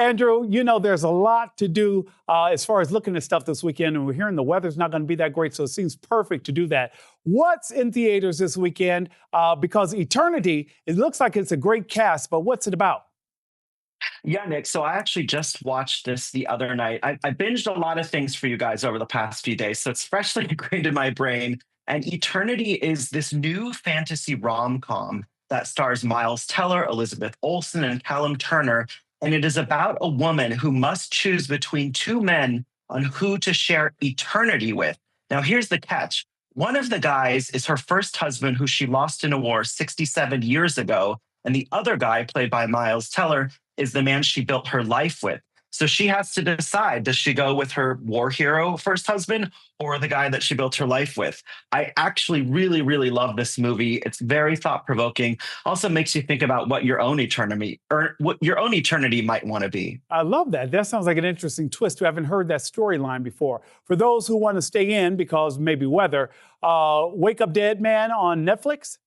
Andrew, there's a lot to do as far as looking at stuff this weekend, and we're hearing the weather's not going to be that great, so it seems perfect to do that. What's in theaters this weekend? Because Eternity, it looks like it's a great cast, but what's it about? Yeah, Nick. So I actually just watched this the other night. I binged a lot of things for you guys over the past few days, so it's freshly ingrained in my brain. And Eternity is this new fantasy rom-com that stars Miles Teller, Elizabeth Olsen, and Callum Turner. And it is about a woman who must choose between two men on who to share eternity with. Now, here's the catch. One of the guys is her first husband, who she lost in a war 67 years ago. And the other guy, played by Miles Teller, is the man she built her life with. So she has to decide, does she go with her war hero first husband or the guy that she built her life with? I actually really, really love this movie. It's very thought-provoking. Also makes you think about what your own eternity or what your own eternity might want to be. I love that. That sounds like an interesting twist. We haven't heard that storyline before. For those who want to stay in because maybe weather, Wake Up Dead Man on Netflix?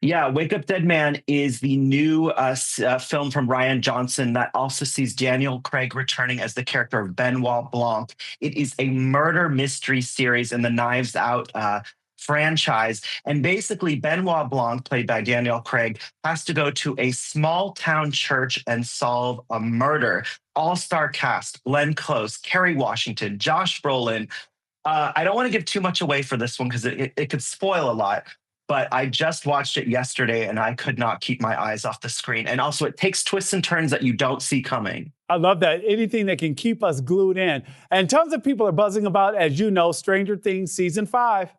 Yeah, Wake Up Dead Man is the new film from Ryan Johnson that also sees Daniel Craig returning as the character of Benoit Blanc. It is a murder mystery series in the Knives Out franchise. And basically, Benoit Blanc, played by Daniel Craig, has to go to a small town church and solve a murder. All-star cast: Glenn Close, Kerry Washington, Josh Brolin. I don't want to give too much away for this one because it could spoil a lot. But I just watched it yesterday and I could not keep my eyes off the screen. And also, it takes twists and turns that you don't see coming. I love that. Anything that can keep us glued in. And tons of people are buzzing about, as you know, Stranger Things Season 5.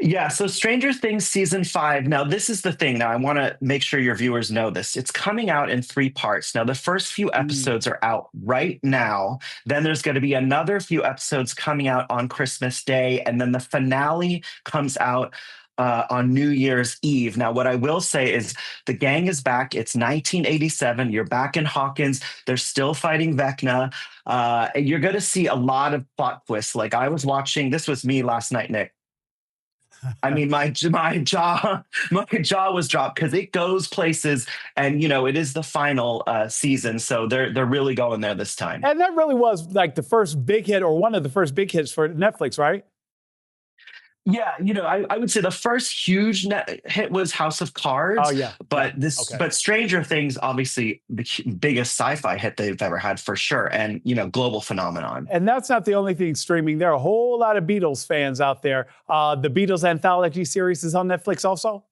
Yeah, so Stranger Things season 5. Now, this is the thing. Now, I want to make sure your viewers know this. It's coming out in 3 parts. Now, the first few episodes are out right now. Then there's going to be another few episodes coming out on Christmas Day. And then the finale comes out on New Year's Eve. Now, what I will say is the gang is back. It's 1987. You're back in Hawkins. They're still fighting Vecna. And you're going to see a lot of plot twists. Like I was watching, this was me last night, Nick. I mean, my jaw was dropped because it goes places, and it is the final season, so they're really going there this time. And that really was like the first big hit, or one of the first big hits for Netflix, right? Yeah, I would say the first huge hit was House of Cards. Oh yeah, but okay. but Stranger Things, obviously the biggest sci-fi hit they've ever had for sure, and global phenomenon. And that's not the only thing streaming. There are a whole lot of Beatles fans out there. The Beatles anthology series is on Netflix also.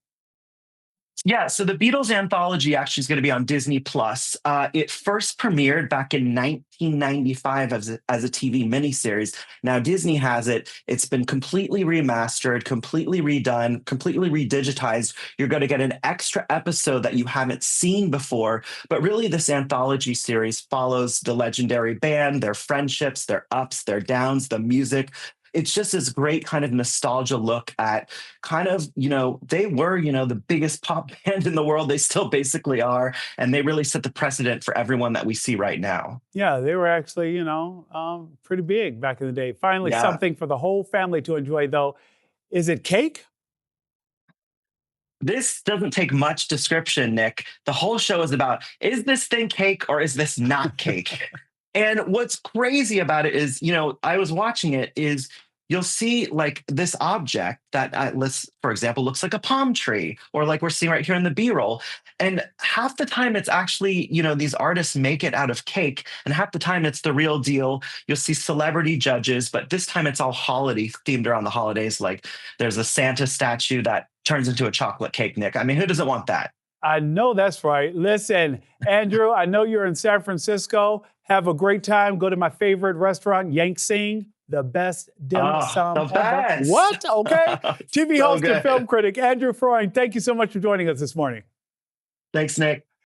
Yeah, so the Beatles anthology actually is going to be on Disney Plus. It first premiered back in 1995 as a TV miniseries. Now Disney has it. It's been completely remastered, completely redone, completely redigitized. You're going to get an extra episode that you haven't seen before. But really, this anthology series follows the legendary band, their friendships, their ups, their downs, the music. It's just this great kind of nostalgia look at kind of, they were, the biggest pop band in the world. They still basically are. And they really set the precedent for everyone that we see right now. Yeah, they were actually, pretty big back in the day. Finally, something for the whole family to enjoy, though. Is it cake? This doesn't take much description, Nick. The whole show is about, is this thing cake or is this not cake? And what's crazy about it is, I was watching it, is you'll see like this object that, for example, looks like a palm tree, or like we're seeing right here in the B-roll. And half the time it's actually, these artists make it out of cake, and half the time it's the real deal. You'll see celebrity judges, but this time it's all holiday themed around the holidays. Like there's a Santa statue that turns into a chocolate cake, Nick. I mean, who doesn't want that? I know that's right. Listen, Andrew, I know you're in San Francisco. Have a great time. Go to my favorite restaurant, Yank Sing, the best dim sum the ever. best. What? Okay. TV So host and good. film critic Andrew Freund, thank you so much for joining us this morning. Thanks, Nick.